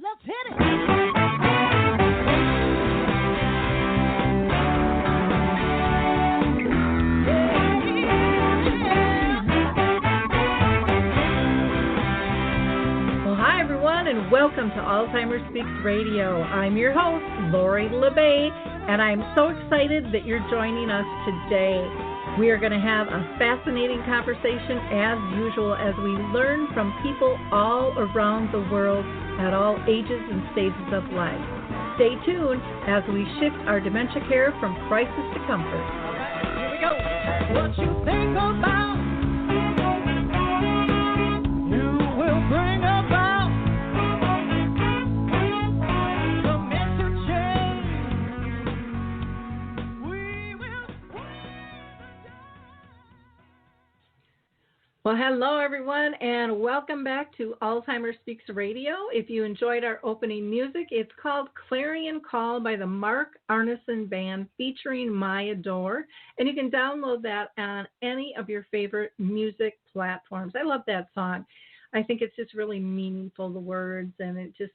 Let's hit it. And welcome to Alzheimer Speaks Radio. I'm your host, Lori La Beywith, and I'm so excited that you're joining us today. We are going to have a fascinating conversation as usual as we learn from people all around the world at all ages and stages of life. Stay tuned as we shift our dementia care from crisis to comfort. All right, here we go. What you think about, you will bring about. Well, hello, everyone, and welcome back to Alzheimer Speaks Radio. If you enjoyed our opening music, it's called Clarion Call by the Mark Arneson Band featuring Maya Dore, and you can download that on any of your favorite music platforms. I love that song. I think it's just really meaningful, the words, and it just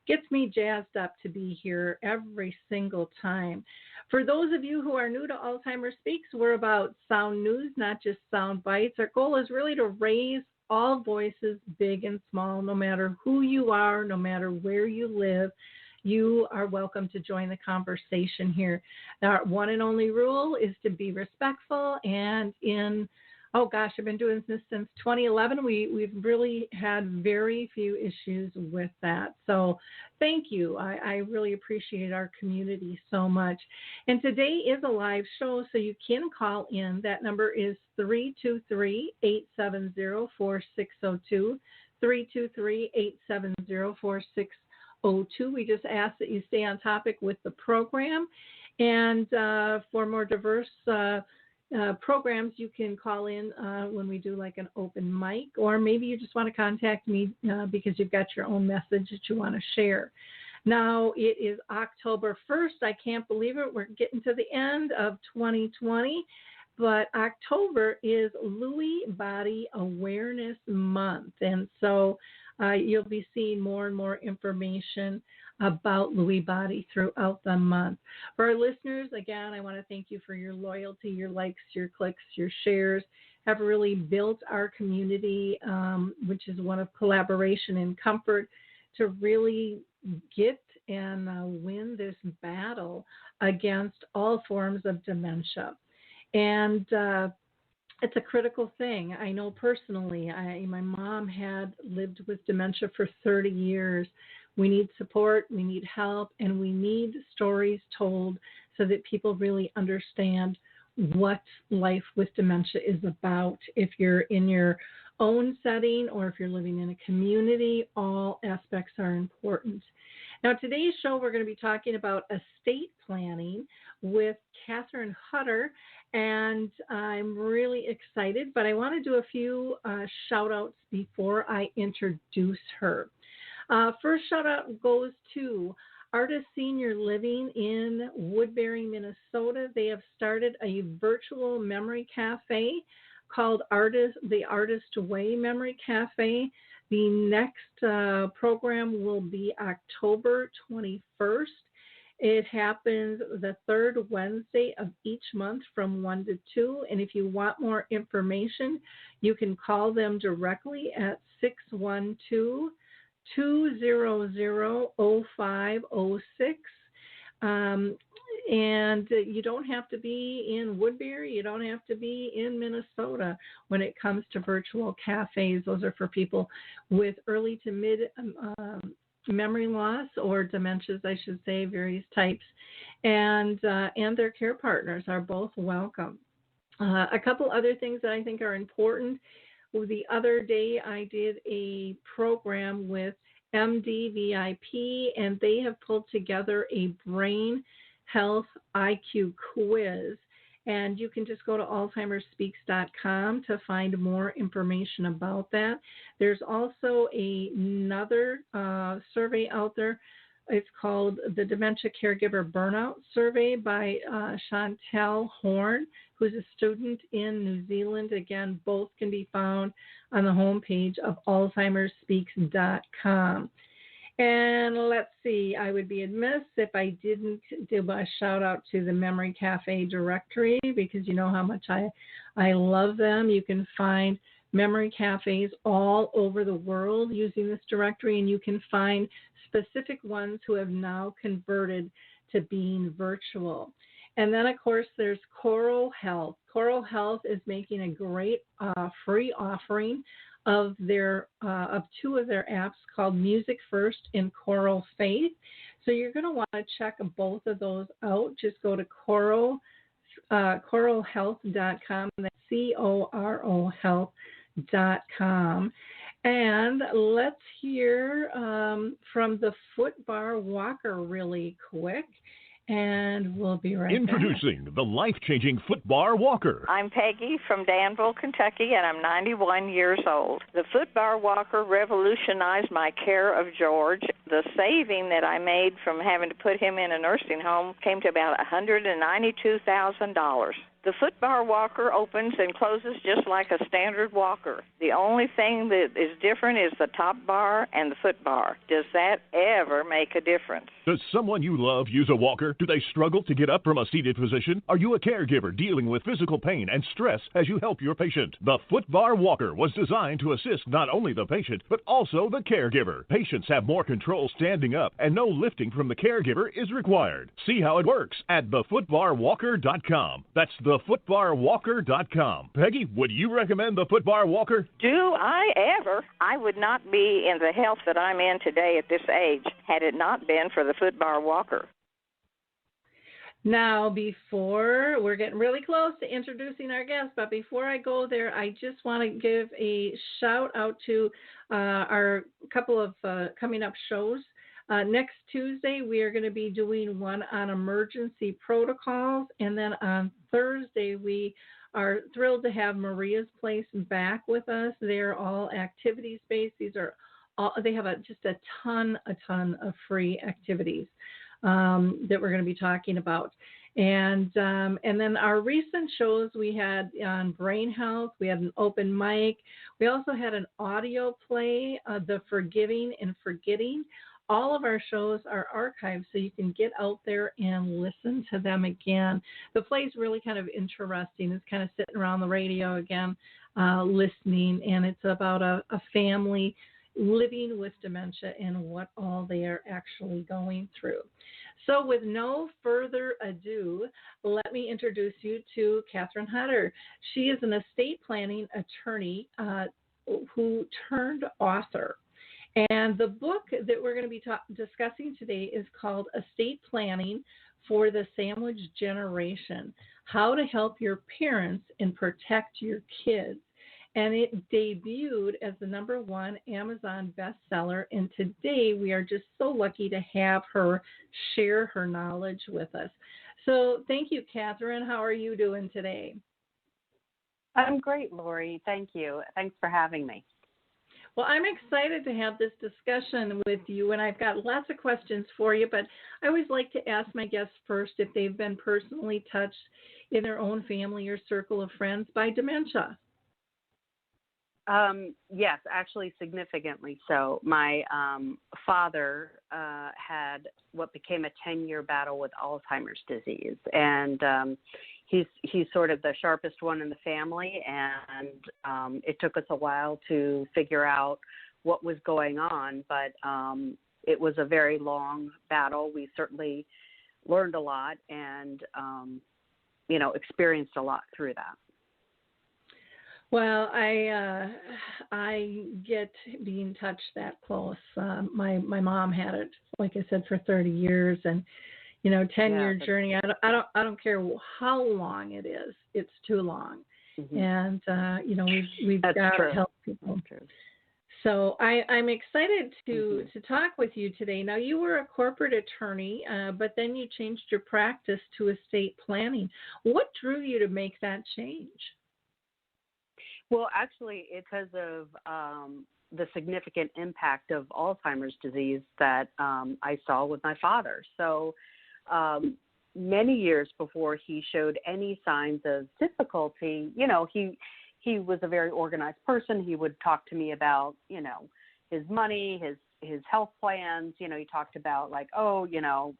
gets me jazzed up to be here every single time. For those of you who are new to Alzheimer Speaks, we're about sound news, not just sound bites. Our goal is really to raise all voices, big and small, no matter who you are, no matter where you live. You are welcome to join the conversation here. Our one and only rule is to be respectful, and I've been doing this since 2011. We've really had very few issues with that. So thank you. I really appreciate our community so much. And today is a live show, so you can call in. That number is 323-870-4602, 323-870-4602. We just ask that you stay on topic with the program. And for more diverse programs, you can call in when we do like an open mic, or maybe you just want to contact me because you've got your own message that you want to share. Now, it is October 1st. I can't believe it. We're getting to the end of 2020, but October is Lewy Body Awareness Month, and so you'll be seeing more and more information about Lewy body throughout the month. For our listeners, again, I want to thank you for your loyalty, your likes, your clicks, your shares. Have really built our community, which is one of collaboration and comfort, to really get and win this battle against all forms of dementia. And it's a critical thing. I know personally, my mom had lived with dementia for 30 years. We need support, we need help, and we need stories told so that people really understand what life with dementia is about. If you're in your own setting or if you're living in a community, all aspects are important. Now, today's show, we're going to be talking about estate planning with Catherine Hodder, and I'm really excited, but I want to do a few shout-outs before I introduce her. First shout-out goes to Artist Senior Living in Woodbury, Minnesota. They have started a virtual memory cafe called The Artist Way Memory Cafe. The next program will be October 21st. It happens the third Wednesday of each month from 1 to 2. And if you want more information, you can call them directly at 612-200-0506. And you don't have to be in Woodbury. You don't have to be in Minnesota when it comes to virtual cafes. Those are for people with early to mid memory loss, or dementias, I should say, various types. And their care partners are both welcome. A couple other things that I think are important. Well, the other day I did a program with MDVIP, and they have pulled together a brain health IQ quiz. And you can just go to alzheimerspeaks.com to find more information about that. There's also another survey out there. It's called the Dementia Caregiver Burnout Survey by Chantel Horn, who's a student in New Zealand. Again, both can be found on the homepage of alzheimerspeaks.com. And let's see, I would be amiss if I didn't do a shout out to the Memory Cafe directory, because you know how much I love them. You can find memory cafes all over the world using this directory, and you can find specific ones who have now converted to being virtual. And then, of course, there's Coral Health. Coral Health is making a great free offering of two of their apps called Music First and Coral Faith. So you're going to want to check both of those out. Just go to coralhealth.com. That's CORO health.com. And let's hear from the Foot Bar Walker really quick. And we'll be right back. Introducing the life-changing Foot Bar Walker. I'm Peggy from Danville, Kentucky, and I'm 91 years old. The Foot Bar Walker revolutionized my care of George. The saving that I made from having to put him in a nursing home came to about $192,000. The Foot Bar Walker opens and closes just like a standard walker. The only thing that is different is the top bar and the foot bar. Does that ever make a difference? Does someone you love use a walker? Do they struggle to get up from a seated position? Are you a caregiver dealing with physical pain and stress as you help your patient? The Foot Bar Walker was designed to assist not only the patient, but also the caregiver. Patients have more control standing up, and no lifting from the caregiver is required. See how it works at thefootbarwalker.com. That's thefootbarwalker.com. Peggy, would you recommend the Foot Bar Walker? Do I ever? I would not be in the health that I'm in today at this age had it not been for the Foot Bar Walker. Now, before we're getting really close to introducing our guest, but before I go there, I just want to give a shout out to our couple of coming up shows. Next Tuesday, we are going to be doing one on emergency protocols, and then on Thursday, we are thrilled to have Maria's Place back with us. They're all activities-based. These are they have just a ton of free activities that we're going to be talking about. And then our recent shows, we had on brain health, we had an open mic. We also had an audio play, The Forgiving and Forgetting. All of our shows are archived, so you can get out there and listen to them again. The play is really kind of interesting. It's kind of sitting around the radio again, listening, and it's about a family living with dementia and what all they are actually going through. So with no further ado, let me introduce you to Catherine Hodder. She is an estate planning attorney who turned author. And the book that we're going to be discussing today is called Estate Planning for the Sandwich Generation, How to Help Your Parents and Protect Your Kids. And it debuted as the #1 Amazon bestseller. And today we are just so lucky to have her share her knowledge with us. So thank you, Catherine. How are you doing today? I'm great, Lori. Thank you. Thanks for having me. Well, I'm excited to have this discussion with you, and I've got lots of questions for you, but I always like to ask my guests first if they've been personally touched in their own family or circle of friends by dementia. Yes, actually significantly so. My father had what became a 10-year battle with Alzheimer's disease, and he's sort of the sharpest one in the family, and it took us a while to figure out what was going on, but it was a very long battle. We certainly learned a lot and, experienced a lot through that. Well, I get being touched that close. My mom had it, like I said, for 30 years, and 10-year journey. I don't care how long it is. It's too long, mm-hmm. And we've got to help people. So I'm excited to talk with you today. Now, you were a corporate attorney, but then you changed your practice to estate planning. What drew you to make that change? Well, actually, it's because of the significant impact of Alzheimer's disease that I saw with my father. So many years before he showed any signs of difficulty, he was a very organized person. He would talk to me about, his money, his his health plans. You know, he talked about like, oh, you know,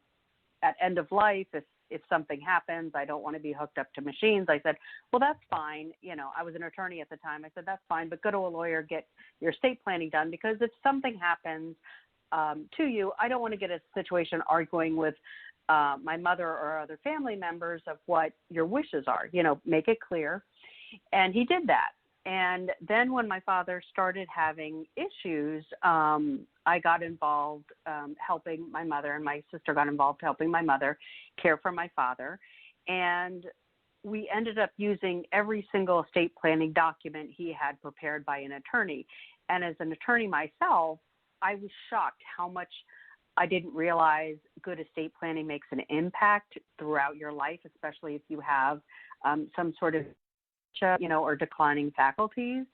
at end of life, if something happens, I don't want to be hooked up to machines. I said, well, that's fine. You know, I was an attorney at the time. I said, that's fine, but go to a lawyer, get your estate planning done, because if something happens to you, I don't want to get a situation arguing with my mother or other family members of what your wishes are. You know, make it clear. And he did that. And then when my father started having issues, I got involved helping my mother, and my sister got involved helping my mother care for my father. And we ended up using every single estate planning document he had prepared by an attorney. And as an attorney myself, I was shocked how much I didn't realize good estate planning makes an impact throughout your life, especially if you have some sort of, you know, or declining faculties.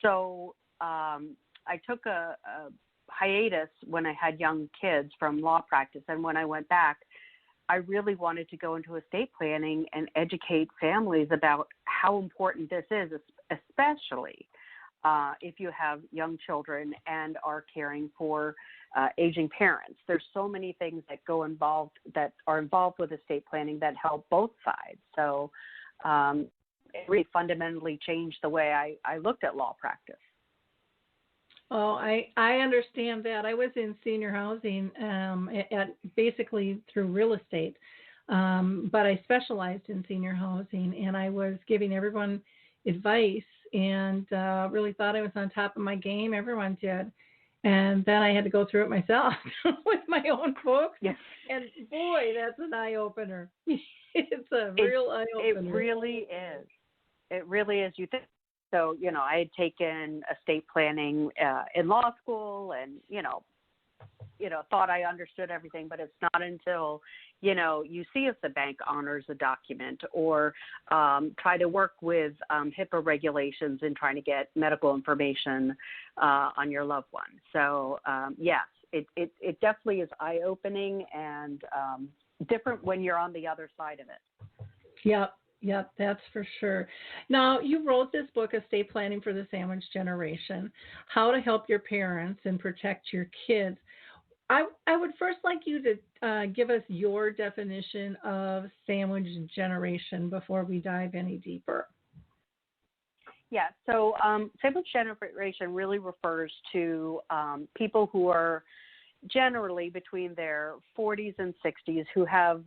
So I took a hiatus when I had young kids from law practice. And when I went back, I really wanted to go into estate planning and educate families about how important this is, especially if you have young children and are caring for aging parents. There's so many things that are involved with estate planning that help both sides. So it really fundamentally changed the way I looked at law practice. Oh, I understand that. I was in senior housing at basically through real estate, but I specialized in senior housing, and I was giving everyone advice and really thought I was on top of my game. Everyone did. And then I had to go through it myself with my own folks. Yes. And boy, that's an eye-opener. It's a real eye-opener. It really is. It really is. You think so? You know, I had taken estate planning in law school, and thought I understood everything. But it's not until you see if the bank honors a document, or try to work with HIPAA regulations in trying to get medical information on your loved one. So yes, it definitely is eye-opening and different when you're on the other side of it. Yep, that's for sure. Now, you wrote this book, Estate Planning for the Sandwich Generation, How to Help Your Parents and Protect Your Kids. I would first like you to give us your definition of sandwich generation before we dive any deeper. Yeah, so sandwich generation really refers to people who are generally between their 40s and 60s who have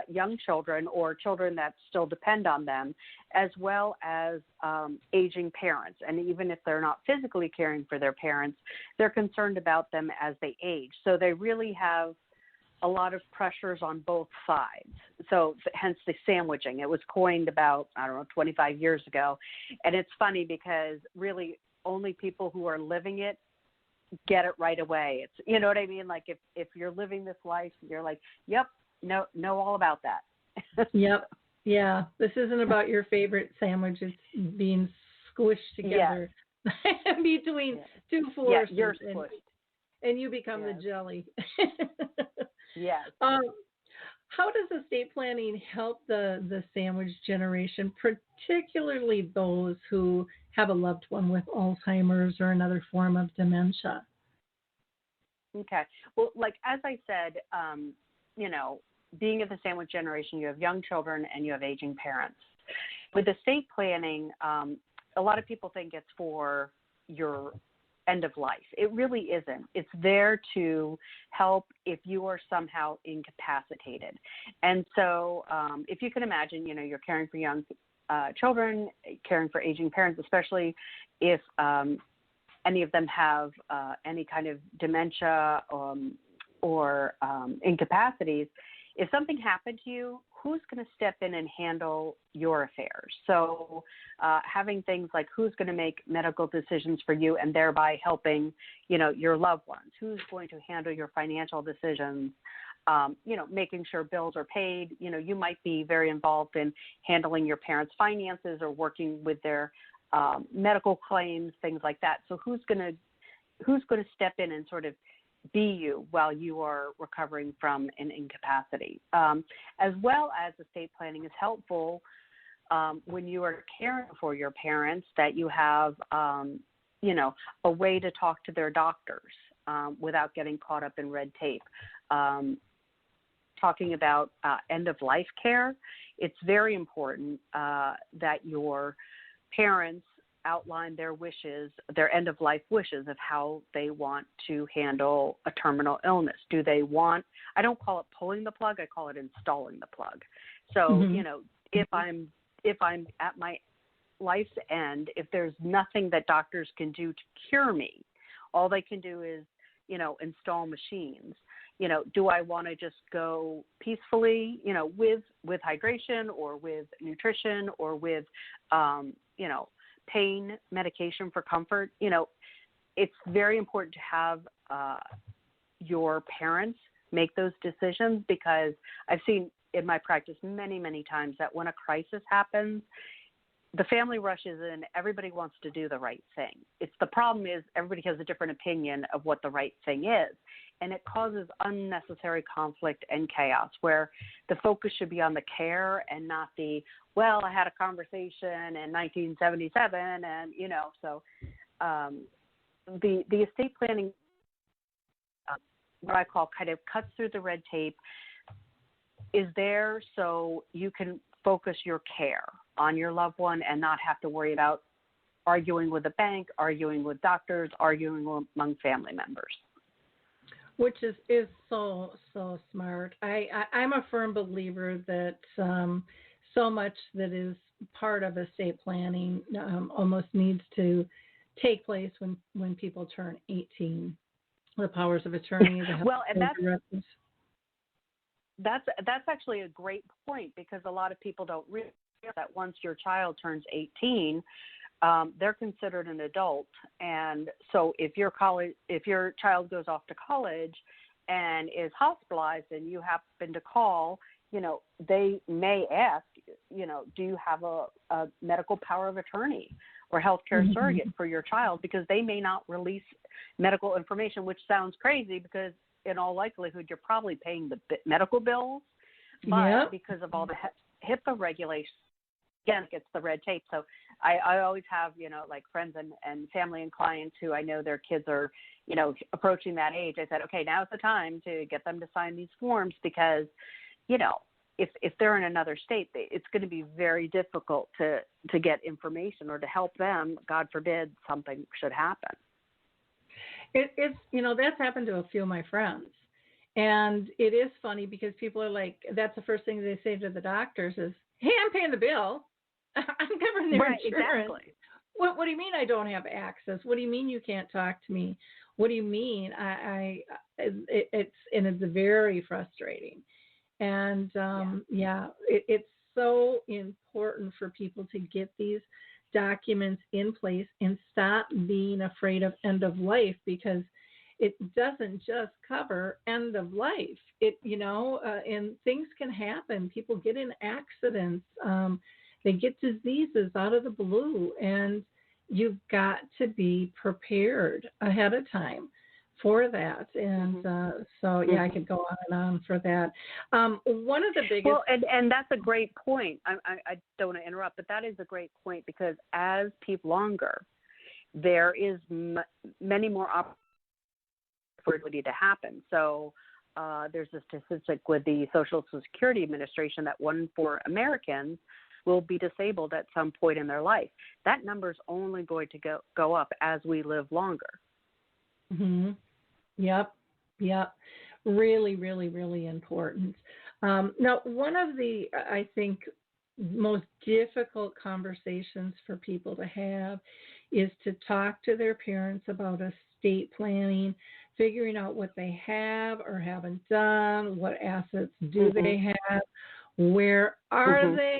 young children or children that still depend on them, as well as aging parents. And even if they're not physically caring for their parents, they're concerned about them as they age. So they really have a lot of pressures on both sides. So hence the sandwiching. It was coined about, 25 years ago. And it's funny because really only people who are living it get it right away. It's, you know what I mean? Like if you're living this life, you're like, yep, know all about that. Yep. Yeah. This isn't about your favorite sandwich. It's being squished together between two forces. Yeah, you're squished. And you become the jelly. Yes. How does estate planning help the sandwich generation, particularly those who have a loved one with Alzheimer's or another form of dementia? Okay. Well, like as I said, being of the sandwich generation, you have young children and you have aging parents. With estate planning, a lot of people think it's for your end of life. It really isn't. It's there to help if you are somehow incapacitated. And so if you can imagine, you're caring for young children, caring for aging parents, especially if any of them have any kind of dementia or incapacities. If something happened to you, who's going to step in and handle your affairs? So having things like who's going to make medical decisions for you and thereby helping, your loved ones, who's going to handle your financial decisions, making sure bills are paid. You might be very involved in handling your parents' finances or working with their medical claims, things like that. So who's going to step in and sort of be you while you are recovering from an incapacity, as well as estate planning is helpful when you are caring for your parents, that you have, a way to talk to their doctors. without getting caught up in red tape. Talking about end-of-life care, it's very important that your parents outline their wishes, their end-of-life wishes of how they want to handle a terminal illness. Do they want, I don't call it pulling the plug, I call it installing the plug. So, you know, if I'm at my life's end, if there's nothing that doctors can do to cure me, all they can do is, you know, install machines. You know, do I want to just go peacefully, you know, with hydration or with nutrition or with, you know, pain medication for comfort? You know, it's very important to have your parents make those decisions, because I've seen in my practice many, many times that when a crisis happens, the family rushes in, everybody wants to do the right thing. The problem is everybody has a different opinion of what the right thing is. And it causes unnecessary conflict and chaos, where the focus should be on the care and not the, well, I had a conversation in 1977 and, you know, so the estate planning, what I call kind of cuts through the red tape, is there so you can focus your care on your loved one and not have to worry about arguing with the bank, arguing with doctors, arguing among family members. Which is so smart. I'm a firm believer that so much that is part of estate planning almost needs to take place when people turn 18. The powers of attorney. Well, and that's actually a great point, because a lot of people don't realize that once your child turns 18, they're considered an adult. And so if your child goes off to college and is hospitalized and you happen to call, you know, they may ask, you know, do you have a medical power of attorney or healthcare surrogate for your child? Because they may not release medical information, which sounds crazy, because in all likelihood you're probably paying the medical bills, but because of all the HIPAA regulations, again, it gets the red tape. So I always have, you know, like friends and family and clients who I know their kids are, you know, approaching that age. I said, okay, now's the time to get them to sign these forms, because, you know, if they're in another state, it's going to be very difficult to get information or to help them. God forbid something should happen. It's, you know, that's happened to a few of my friends. And it is funny because people are like, that's the first thing they say to the doctors is, hey, I'm paying the bill. I'm covering their insurance. Exactly. What do you mean I don't have access? What do you mean you can't talk to me? What do you mean? It's very frustrating. And it's so important for people to get these documents in place and stop being afraid of end of life, because it doesn't just cover end of life. And things can happen. People get in accidents. They get diseases out of the blue, and you've got to be prepared ahead of time for that. And I could go on and on for that. One of the biggest... Well, and that's a great point. I don't want to interrupt, but that is a great point, because as people longer, there is many more opportunities for it to happen. So there's a statistic with the Social Security Administration that 1 in 4 Americans will be disabled at some point in their life. That number is only going to go up as we live longer. Mm-hmm. Yep. Really, really, really important. Now, one of the, I think, most difficult conversations for people to have is to talk to their parents about estate planning, figuring out what they have or haven't done, what assets do they have, where are they?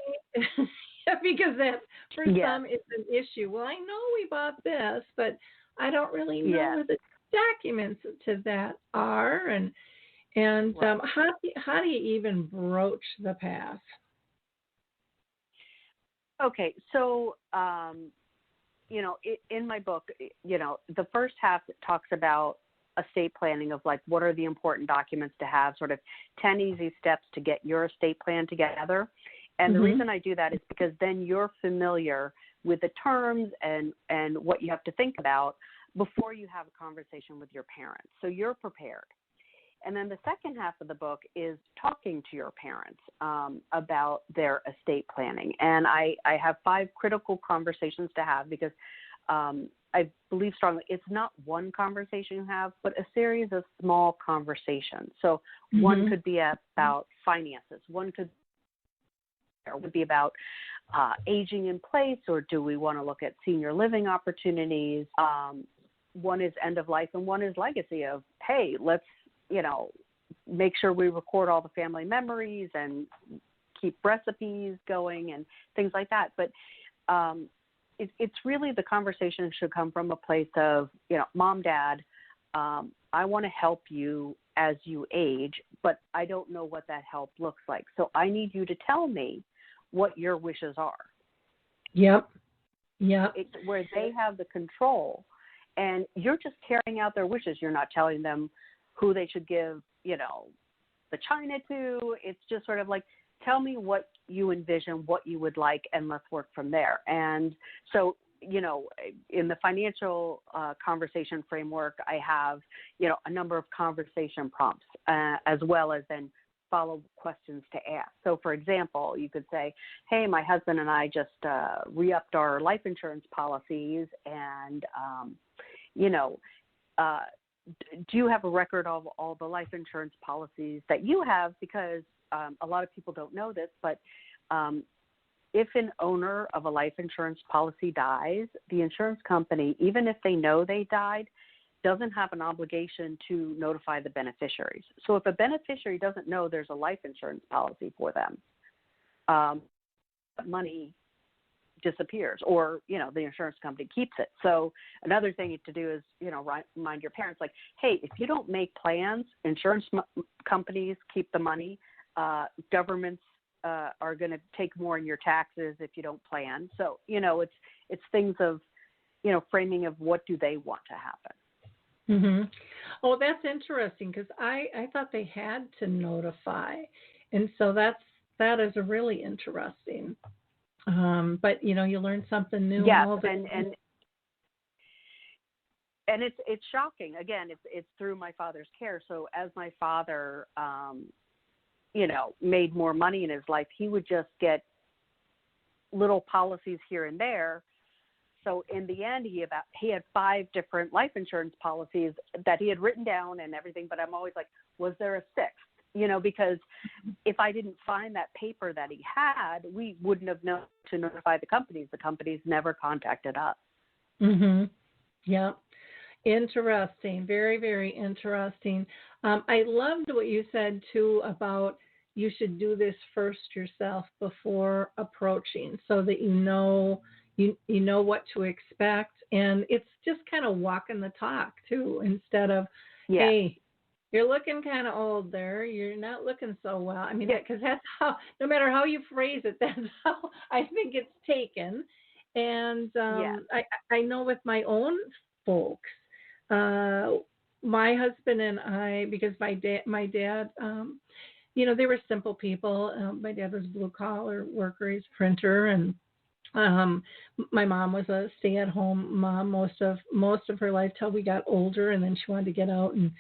Because that, for some, is an issue. Well, I know we bought this, but I don't really know where the documents to that are. And how do you even broach the past? Okay, so, in my book, the first half talks about estate planning of like what are the important documents to have, sort of 10 easy steps to get your estate plan together. And the reason I do that is because then you're familiar with the terms and what you have to think about. before you have a conversation with your parents. So you're prepared. And then the second half of the book is talking to your parents about their estate planning. And I have 5 critical conversations to have because I believe strongly it's not one conversation you have, but a series of small conversations. So one could be about finances. One could be about aging in place, or do we want to look at senior living opportunities? One is end of life, and one is legacy of, hey, let's, make sure we record all the family memories and keep recipes going and things like that. But it's really, the conversation should come from a place of, Mom, Dad, I want to help you as you age, but I don't know what that help looks like. So I need you to tell me what your wishes are. Yep. It's where they have the control, and you're just carrying out their wishes. You're not telling them who they should give, the china to. It's just sort of like, tell me what you envision, what you would like, and let's work from there. And so, in the financial conversation framework, I have, a number of conversation prompts, as well as then follow questions to ask. So, for example, you could say, hey, my husband and I just re-upped our life insurance policies, and, do you have a record of all the life insurance policies that you have? Because a lot of people don't know this, but if an owner of a life insurance policy dies, the insurance company, even if they know they died, doesn't have an obligation to notify the beneficiaries. So if a beneficiary doesn't know there's a life insurance policy for them, money disappears, or, the insurance company keeps it. So another thing to do is, remind your parents, like, hey, if you don't make plans, insurance companies keep the money. Governments are going to take more in your taxes if you don't plan. So, it's things of, framing of what do they want to happen. Oh, that's interesting, because I thought they had to notify. And so that is a really interesting. But you learn something new. Yes, and it's shocking. Again, it's through my father's care. So as my father, made more money in his life, he would just get little policies here and there. So in the end, he had 5 different life insurance policies that he had written down and everything. But I'm always like, was there a 6th? Because if I didn't find that paper that he had, we wouldn't have known to notify the companies. The companies never contacted us. Yeah. Interesting. Very, very interesting. I loved what you said, too, about you should do this first yourself before approaching, so that you know what to expect. And it's just kind of walking the talk, too, instead of, hey, you're looking kind of old there. You're not looking so well. I mean, because that's how, no matter how you phrase it, that's how I think it's taken. And I know with my own folks, my husband and I, because my dad, they were simple people. My dad was a blue collar worker. He's a printer, and my mom was a stay-at-home mom most of her life till we got older, and then she wanted to get out and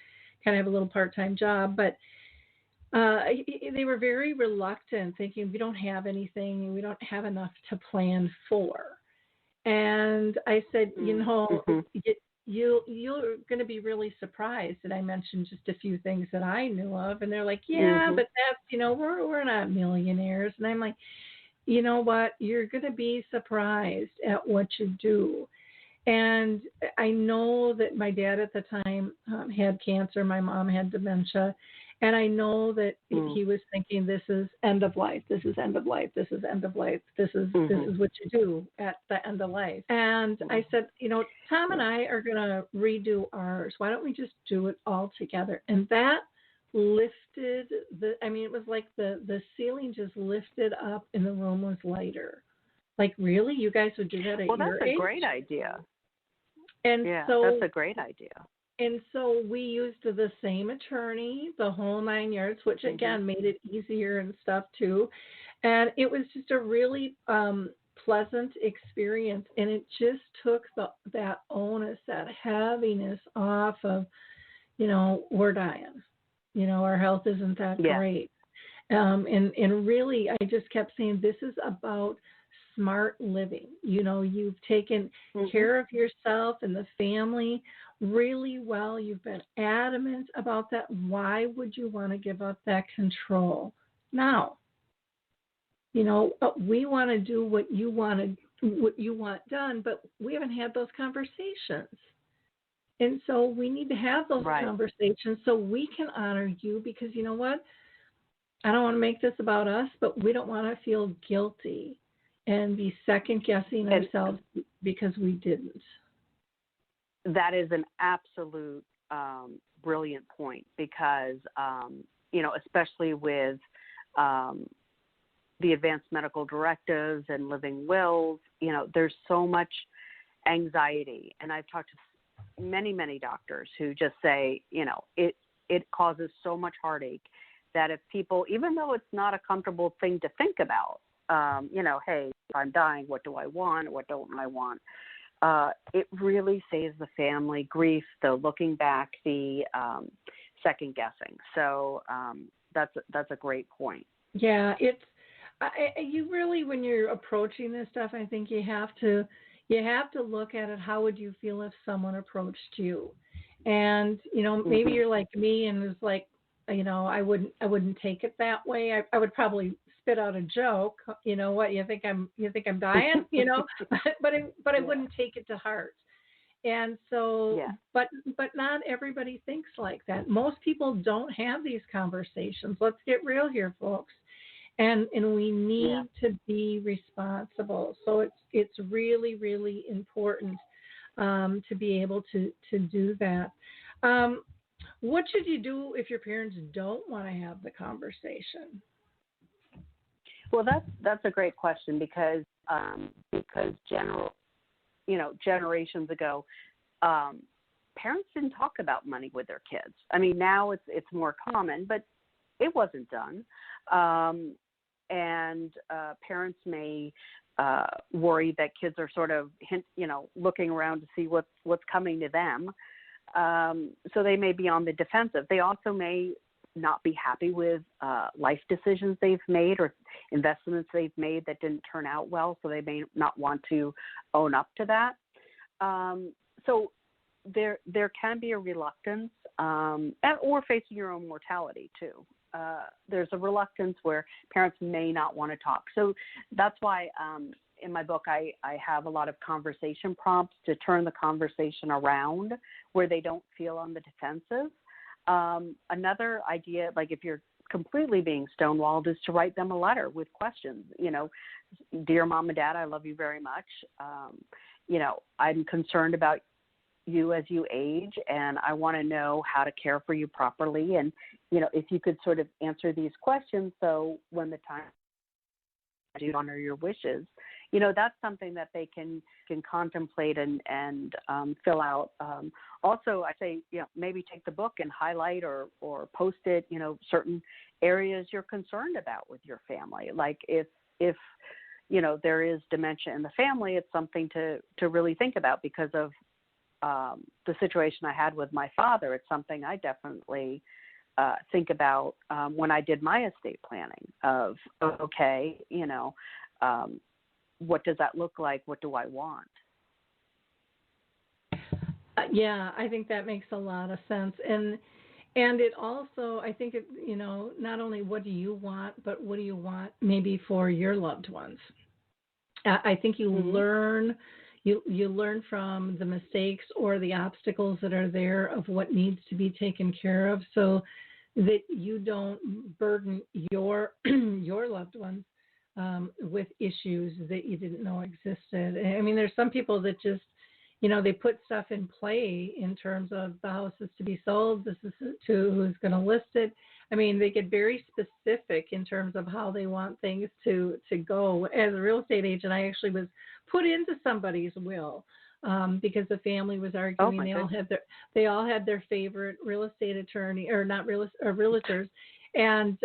kind of have a little part-time job. But they were very reluctant, thinking we don't have anything and we don't have enough to plan for. And I said, you're going to be really surprised that I mentioned just a few things that I knew of. And they're like, but that's, we're not millionaires. And I'm like, you know what? You're going to be surprised at what you do. And I know that my dad at the time had cancer. My mom had dementia. And I know that he was thinking, this is end of life. This is end of life. This is end of life. This is what you do at the end of life. And I said, Tom and I are going to redo ours. Why don't we just do it all together? And that lifted it was like the ceiling just lifted up and the room was lighter. Like, really? You guys would do that at your age? Well, that's a great idea. And so that's a great idea. And so we used the same attorney, the whole 9 yards, which again made it easier and stuff too. And it was just a really pleasant experience, and it just took that onus, that heaviness off of, we're dying, our health isn't that great. And really, I just kept saying, this is about smart living. You've taken care of yourself and the family really well. You've been adamant about that. Why would you want to give up that control now? We want to do what you want done, but we haven't had those conversations. And so we need to have those conversations so we can honor you, because you know what? I don't want to make this about us, but we don't want to feel guilty and be second guessing ourselves because we didn't. That is an absolute brilliant point, because, especially with the advanced medical directives and living wills, there's so much anxiety. And I've talked to many, many doctors who just say, it causes so much heartache that if people, even though it's not a comfortable thing to think about, hey, if I'm dying, what do I want? What don't I want? It really saves the family grief, the looking back, the second guessing. So that's a great point. Yeah, you really, when you're approaching this stuff, I think you have to look at it. How would you feel if someone approached you? And maybe you're like me and was like, I wouldn't take it that way. I would probably spit out a joke. What, you think I'm dying? But I wouldn't take it to heart. And so, but not everybody thinks like that. Most people don't have these conversations. Let's get real here, folks. And we need to be responsible. So it's really, really important to be able to do that. What should you do if your parents don't want to have the conversation? Well, that's a great question, because generations ago, parents didn't talk about money with their kids. I mean, now it's more common, but it wasn't done. And parents may worry that kids are sort of looking around to see what's coming to them. So they may be on the defensive. They also may not be happy with life decisions they've made or investments they've made that didn't turn out well, so they may not want to own up to that. So there can be a reluctance, or facing your own mortality too. There's a reluctance where parents may not want to talk. So that's why in my book I have a lot of conversation prompts to turn the conversation around where they don't feel on the defensive. Another idea, like if you're completely being stonewalled, is to write them a letter with questions. Dear Mom and Dad, I love you very much. I'm concerned about you as you age, and I want to know how to care for you properly. And, if you could sort of answer these questions, so when the time to honor your wishes, that's something that they can contemplate and fill out. Also, I say, maybe take the book and highlight or post it, certain areas you're concerned about with your family. Like if there is dementia in the family, it's something to really think about because of the situation I had with my father. It's something I definitely think about when I did my estate planning of, okay, what does that look like? What do I want? Yeah, I think that makes a lot of sense. And it also, I think, not only what do you want, but what do you want maybe for your loved ones? I think you learn you learn from the mistakes or the obstacles that are there of what needs to be taken care of, so that you don't burden your loved ones with issues that you didn't know existed. I mean, there's some people that just, they put stuff in play in terms of the house is to be sold, this is to who's going to list it. I mean, they get very specific in terms of how they want things to go. As a real estate agent, I actually was put into somebody's will because the family was arguing. They all had their favorite real estate attorney, or not realtors, and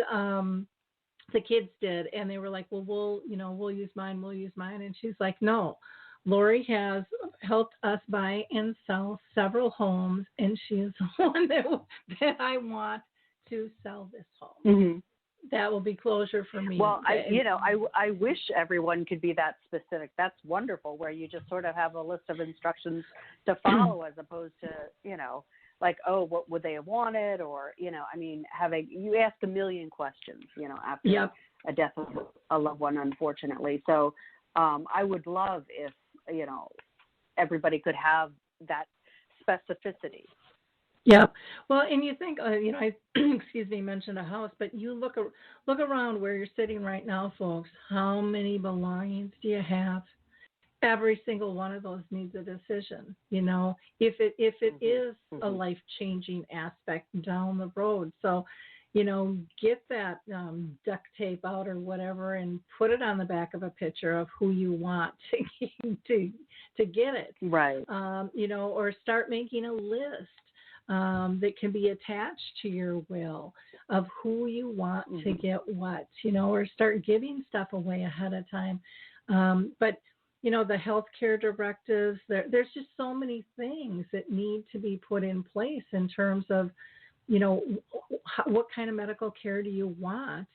the kids did, and they were like, well, we'll use mine. And she's like, no, Lori has helped us buy and sell several homes, and she is the one that I want to sell this home. Mm-hmm. That will be closure for me. Well, I wish everyone could be that specific. That's wonderful, where you just sort of have a list of instructions to follow, as opposed to, like, oh, what would they have wanted? Or, you ask a million questions, after a death of a loved one, unfortunately. So I would love if, everybody could have that specificity. Yeah. Well, and you think, I mentioned a house, but you look around where you're sitting right now, folks. How many belongings do you have? Every single one of those needs a decision. If it is a life-changing aspect down the road. So, get that duct tape out or whatever and put it on the back of a picture of who you want to get it. Right. Or start making a list that can be attached to your will of who you want to get what, or start giving stuff away ahead of time. But the healthcare directives, there's just so many things that need to be put in place in terms of, what kind of medical care do you want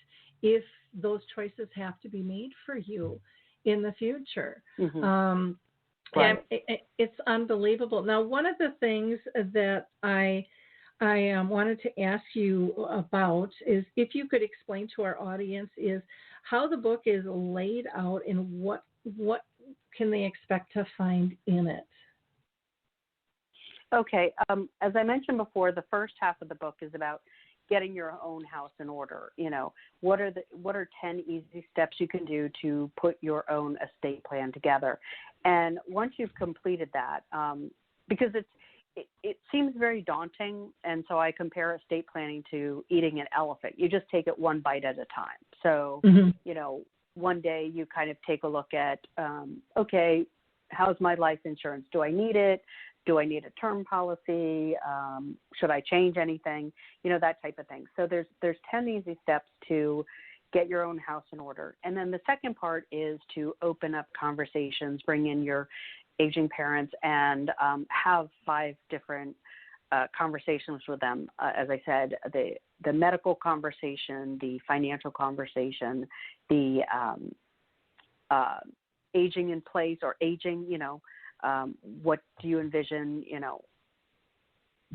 if those choices have to be made for you in the future. Right. And it's unbelievable. Now, one of the things that I wanted to ask you about is if you could explain to our audience is how the book is laid out and what can they expect to find in it? Okay. As I mentioned before, the first half of the book is about getting your own house in order. What are 10 easy steps you can do to put your own estate plan together? And once you've completed that, because it seems very daunting, and so I compare estate planning to eating an elephant. You just take it one bite at a time. So, one day you kind of take a look at, okay, how's my life insurance? Do I need it? Do I need a term policy? Should I change anything? That type of thing. So there's 10 easy steps to get your own house in order. And then the second part is to open up conversations, bring in your aging parents, and have 5 different conversations with them. As I said, the medical conversation, the financial conversation, the aging in place or aging, what do you envision,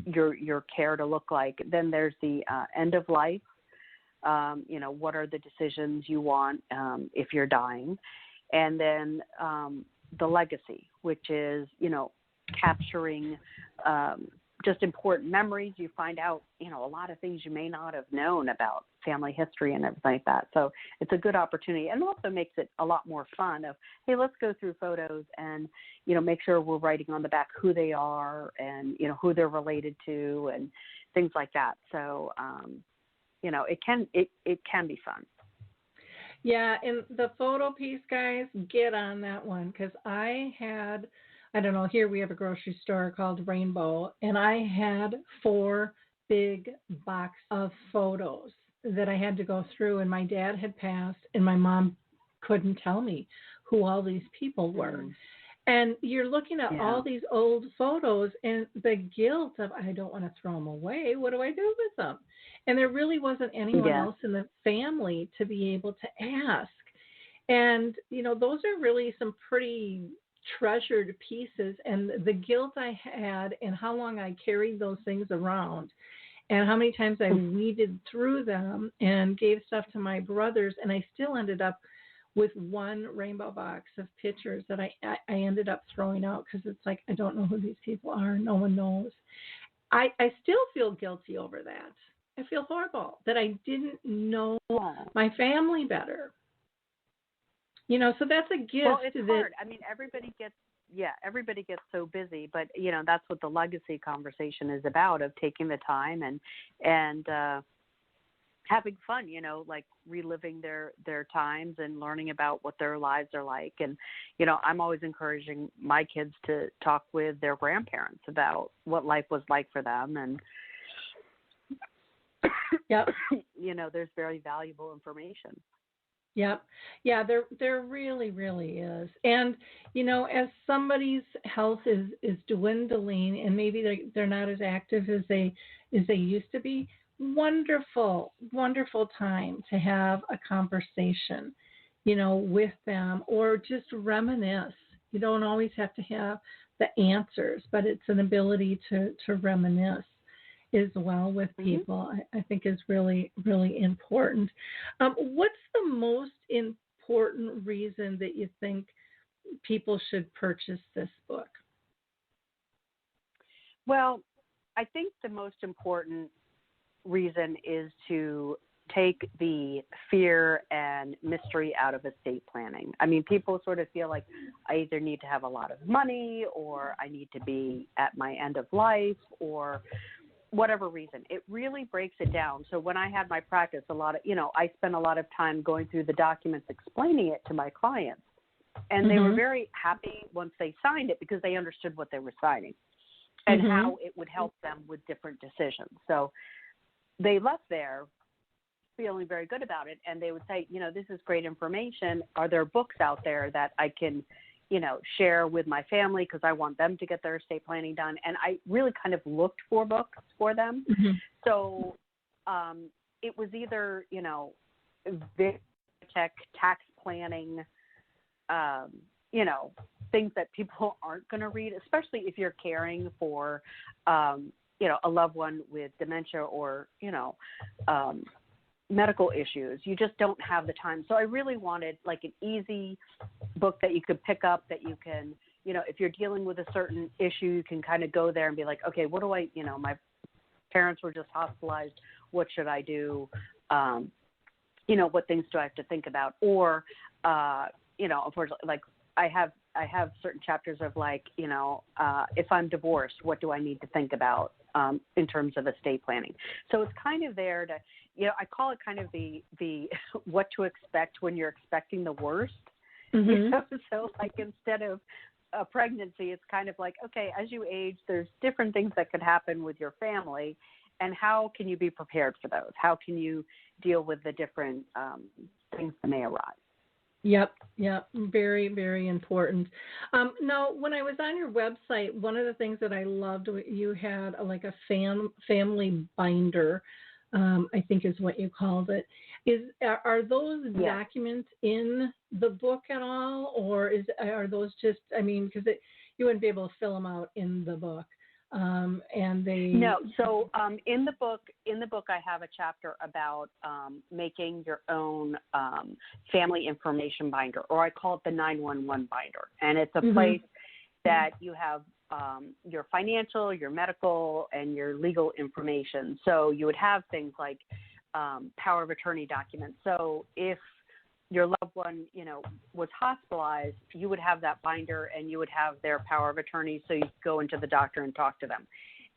your care to look like? Then there's the end of life. What are the decisions you want if you're dying? And then the legacy, which is, capturing just important memories. You find out, a lot of things you may not have known about family history and everything like that. So it's a good opportunity, and also makes it a lot more fun of, hey, let's go through photos and, make sure we're writing on the back who they are and, who they're related to and things like that. So, it can be fun. Yeah, and the photo piece, guys, get on that one, because I don't know, here we have a grocery store called Rainbow, and I had 4 big boxes of photos that I had to go through, and my dad had passed, and my mom couldn't tell me who all these people were. And you're looking at all these old photos, and the guilt of, I don't want to throw them away. What do I do with them? And there really wasn't anyone else in the family to be able to ask. And, those are really some pretty treasured pieces, and the guilt I had and how long I carried those things around and how many times I weeded through them and gave stuff to my brothers, and I still ended up with 1 rainbow box of pictures that I ended up throwing out because it's like, I don't know who these people are. No one knows. I still feel guilty over that. I feel horrible that I didn't know my family better. So that's a gift. Well, it's hard. I mean, everybody gets so busy, but that's what the legacy conversation is about, of taking the time and having fun, like reliving their times and learning about what their lives are like. And, I'm always encouraging my kids to talk with their grandparents about what life was like for them. And, there's very valuable information. Yep. Yeah, there really, really is. And, as somebody's health is dwindling and maybe they're not as active as they used to be, wonderful, wonderful time to have a conversation, with them or just reminisce. You don't always have to have the answers, but it's an ability to reminisce as well with people, I think is really, really important. What's the most important reason that you think people should purchase this book? Well, I think the most important reason is to take the fear and mystery out of estate planning. I mean, people sort of feel like I either need to have a lot of money or I need to be at my end of life or whatever reason. It really breaks it down. So when I had my practice, I spent a lot of time going through the documents, explaining it to my clients. And they were very happy once they signed it because they understood what they were signing and how it would help them with different decisions. So they left there feeling very good about it. And they would say, this is great information. Are there books out there that I can, share with my family because I want them to get their estate planning done? And I really kind of looked for books for them. So it was either, tax planning, things that people aren't going to read, especially if you're caring for, a loved one with dementia or, medical issues. You just don't have the time. So I really wanted like an easy book that you could pick up that you can, if you're dealing with a certain issue, you can kind of go there and be like, okay, what do I, my parents were just hospitalized. What should I do? What things do I have to think about? Or, unfortunately, like I have certain chapters of like, if I'm divorced, what do I need to think about in terms of estate planning? So it's kind of there to, I call it kind of the what to expect when you're expecting the worst. So like instead of a pregnancy, it's kind of like, okay, as you age, there's different things that could happen with your family, and how can you be prepared for those? How can you deal with the different things that may arise? Yep. Very, very important. Now, when I was on your website, one of the things that I loved, you had like a family binder, I think is what you called it. Are those documents in the book at all, or are those just? I mean, because you wouldn't be able to fill them out in the book. No. So in the book, I have a chapter about making your own family information binder, or I call it the 911 binder, and it's a place that you have your financial, your medical, and your legal information. So you would have things like power of attorney documents. So if your loved one, was hospitalized, you would have that binder and you would have their power of attorney, so you could go into the doctor and talk to them.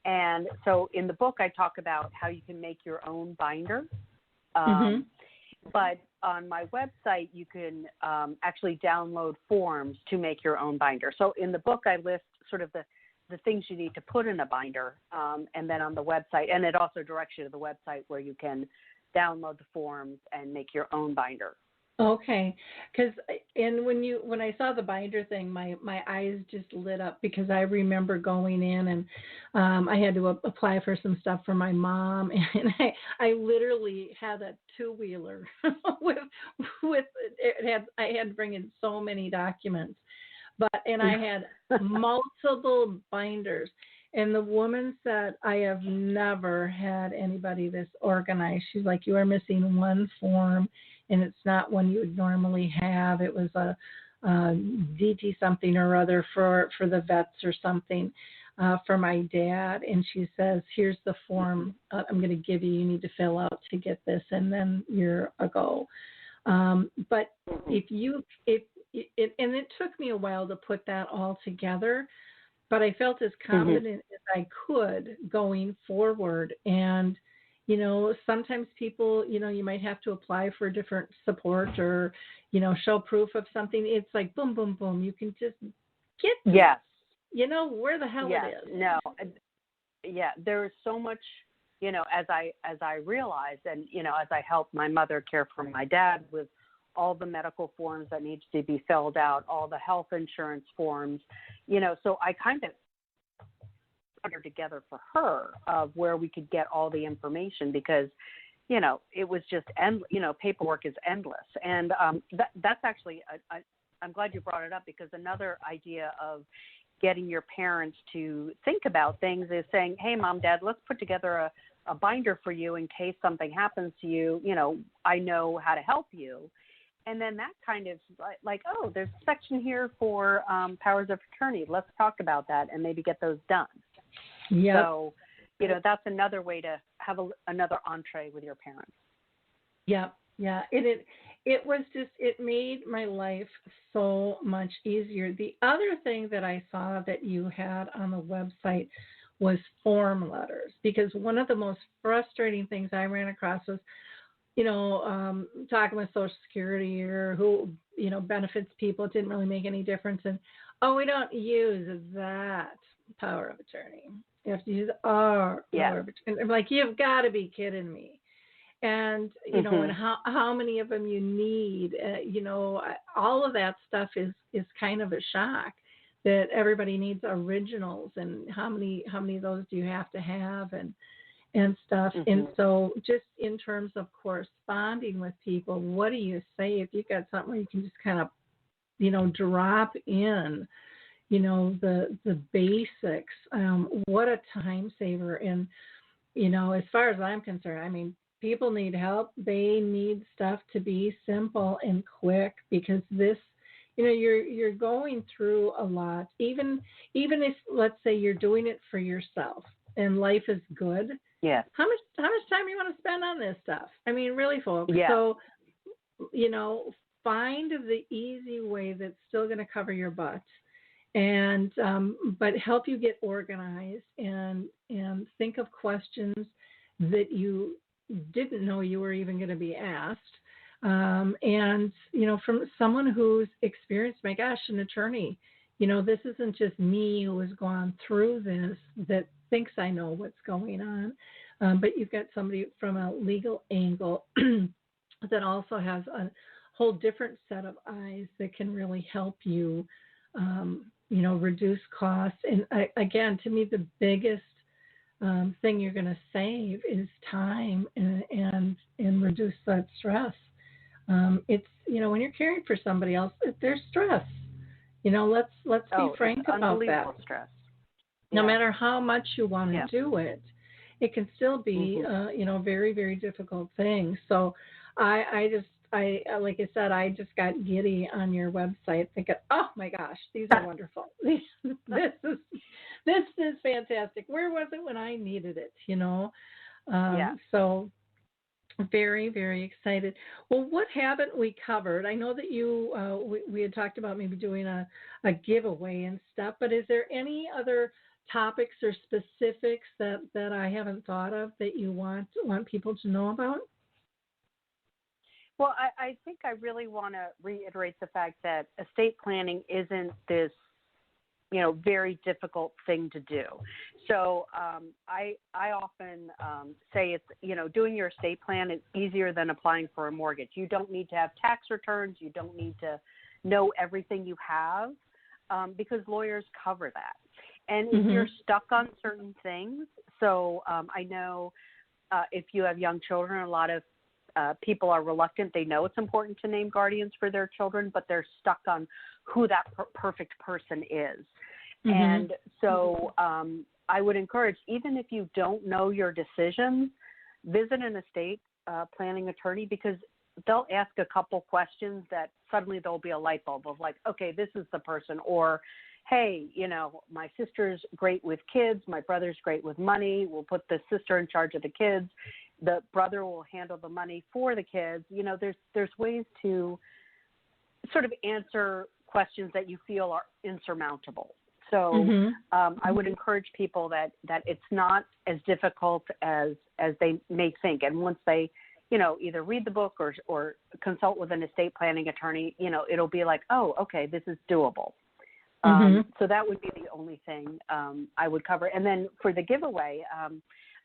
And so in the book, I talk about how you can make your own binder. But on my website, you can actually download forms to make your own binder. So in the book, I list sort of the things you need to put in a binder. And then on the website, and it also directs you to the website where you can download the forms and make your own binder. Okay, and when I saw the binder thing, my eyes just lit up, because I remember going in and I had to apply for some stuff for my mom, and I literally had a two-wheeler with I had to bring in so many documents, and I had multiple binders. And the woman said, I have never had anybody this organized. She's like, you are missing one form, and it's not one you would normally have. It was a DT something or other for the vets or something for my dad. And she says, here's the form I'm going to give you. You need to fill out to get this, and then you're a go. But and it took me a while to put that all together, but I felt as confident as I could going forward. And, sometimes people, you might have to apply for different support or, show proof of something. It's like, boom, boom, boom. You can just get this. Yes. Where the hell it is. No. Yeah. There is so much, as I realized, and, as I helped my mother care for my dad with all the medical forms that needs to be filled out, all the health insurance forms, so I kind of put her together for her of where we could get all the information because, it was just endless, paperwork is endless. And that's actually, I'm glad you brought it up because another idea of getting your parents to think about things is saying, hey, Mom, Dad, let's put together a binder for you in case something happens to you. I know how to help you. And then that kind of like, oh, there's a section here for powers of attorney. Let's talk about that and maybe get those done. Yeah. So, that's another way to have another entree with your parents. Yeah. Yeah. It was just, it made my life so much easier. The other thing that I saw that you had on the website was form letters, because one of the most frustrating things I ran across was, talking with Social Security or who, benefits people, it didn't really make any difference. And, we don't use that power of attorney. You have to use our power of attorney. I'm like, you've got to be kidding me. And, and how many of them you need, all of that stuff is kind of a shock that everybody needs originals, and how many of those do you have to have and stuff. And so just in terms of corresponding with people, what do you say if you've got something where you can just kind of, drop in, the basics, what a time saver. And, as far as I'm concerned, I mean, people need help. They need stuff to be simple and quick because this, you're going through a lot. Even if, let's say, you're doing it for yourself and life is good. Yeah. How much time do you want to spend on this stuff? I mean, really, folks. Yeah. So, find the easy way that's still going to cover your butt, and but help you get organized and think of questions that you didn't know you were even going to be asked. And, from someone who's experienced, my gosh, an attorney, this isn't just me who has gone through this that thinks I know what's going on. But you've got somebody from a legal angle that also has a whole different set of eyes that can really help you, reduce costs. And again, to me, the biggest thing you're going to save is time and reduce that stress. It's, when you're caring for somebody else, there's stress. Let's be frank about that. Stress. No matter how much you want to do it, it can still be, very, very difficult thing. So like I said, I just got giddy on your website thinking, oh my gosh, these are wonderful. This is fantastic. Where was it when I needed it? So very, very excited. Well, what haven't we covered? I know that you, we had talked about maybe doing a giveaway and stuff, but is there any other topics or specifics that I haven't thought of that you want people to know about? Well, I think I really want to reiterate the fact that estate planning isn't this, very difficult thing to do. So I often say it's, doing your estate plan is easier than applying for a mortgage. You don't need to have tax returns. You don't need to know everything you have because lawyers cover that. And if you're stuck on certain things, so I know if you have young children, a lot of people are reluctant. They know it's important to name guardians for their children, but they're stuck on who that perfect person is. And so I would encourage, even if you don't know your decisions, visit an estate planning attorney because they'll ask a couple questions that suddenly there'll be a light bulb of like, okay, this is the person. Or, hey, my sister's great with kids. My brother's great with money. We'll put the sister in charge of the kids. The brother will handle the money for the kids. There's ways to sort of answer questions that you feel are insurmountable. So I would encourage people that it's not as difficult as they may think. And once they, either read the book or consult with an estate planning attorney, it'll be like, oh, okay, this is doable. So that would be the only thing I would cover. And then for the giveaway,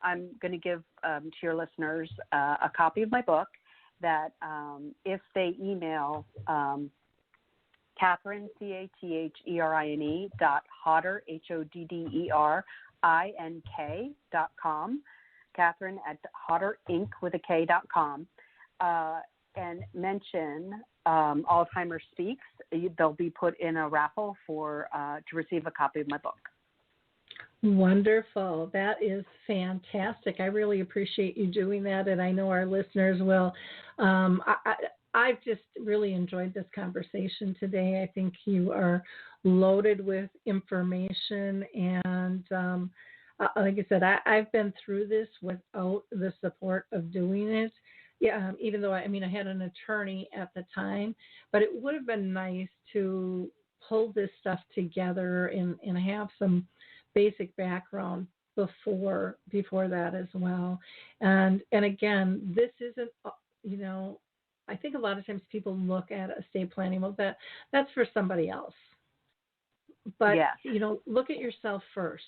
I'm going to give to your listeners a copy of my book that if they email Catherine, CATHERINE .Hodder, HODDERINK.com, Catherine at HodderInc with a K.com, and mention Alzheimer Speaks, they'll be put in a raffle to receive a copy of my book. Wonderful. That is fantastic. I really appreciate you doing that, and I know our listeners will. I've just really enjoyed this conversation today. I think you are loaded with information, and like I said, I've been through this without the support of doing it. Yeah, even though I had an attorney at the time, but it would have been nice to pull this stuff together and have some basic background before that as well. And again, this isn't, I think a lot of times people look at estate planning, well, that's for somebody else. But, yes. Look at yourself first.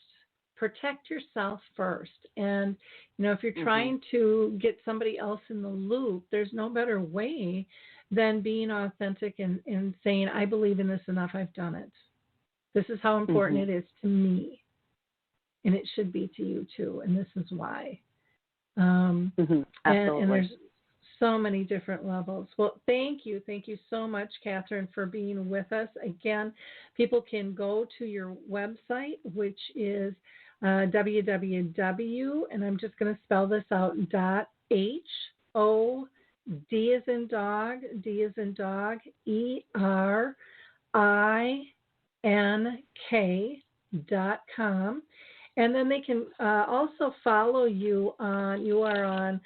Protect yourself first. And, if you're trying to get somebody else in the loop, there's no better way than being authentic and saying, I believe in this enough, I've done it. This is how important it is to me. And it should be to you too. And this is why. Absolutely. And there's so many different levels. Well, thank you. Thank you so much, Catherine, for being with us. Again, people can go to your website, which is www, and I'm just going to spell this out, .HOD as in dog, D as in dog, ERINK.com. And then they can also follow you are on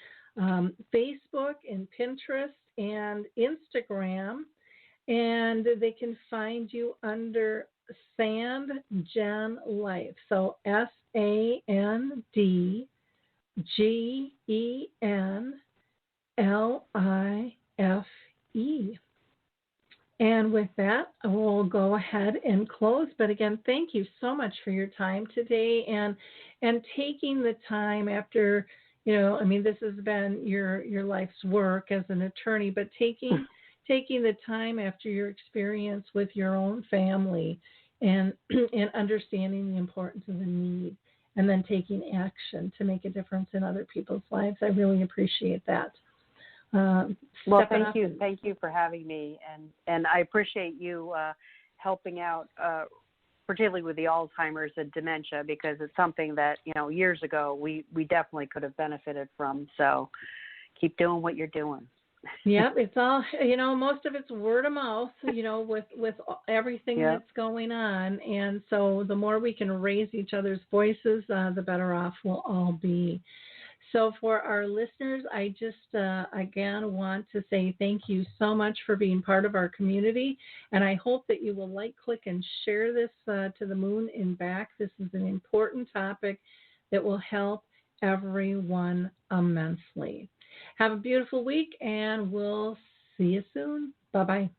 Facebook and Pinterest and Instagram, and they can find you under Sand Gen Life. So SandGenLife. And with that, we'll go ahead and close. But again, thank you so much for your time today and taking the time after, this has been your life's work as an attorney, but taking the time after your experience with your own family and understanding the importance of the need and then taking action to make a difference in other people's lives. I really appreciate that. Well, thank you. Thank you for having me. And I appreciate you helping out, particularly with the Alzheimer's and dementia, because it's something that, years ago we definitely could have benefited from. So keep doing what you're doing. Yep. It's all, most of it's word of mouth, with everything that's going on. And so the more we can raise each other's voices, the better off we'll all be. So for our listeners, I just, again, want to say thank you so much for being part of our community. And I hope that you will click, and share this to the moon and back. This is an important topic that will help everyone immensely. Have a beautiful week, and we'll see you soon. Bye-bye.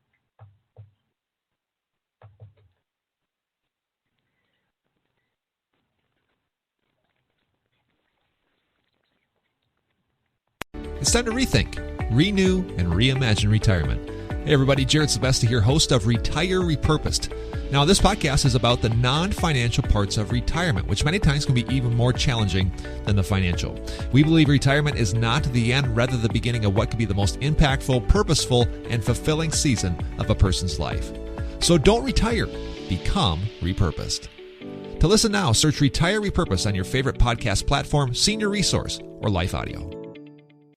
It's time to rethink, renew, and reimagine retirement. Hey everybody, Jared Sebesta here, host of Retire Repurposed. Now, this podcast is about the non-financial parts of retirement, which many times can be even more challenging than the financial. We believe retirement is not the end, rather the beginning of what could be the most impactful, purposeful, and fulfilling season of a person's life. So don't retire, become repurposed. To listen now, search Retire Repurposed on your favorite podcast platform, Senior Resource, or Life Audio.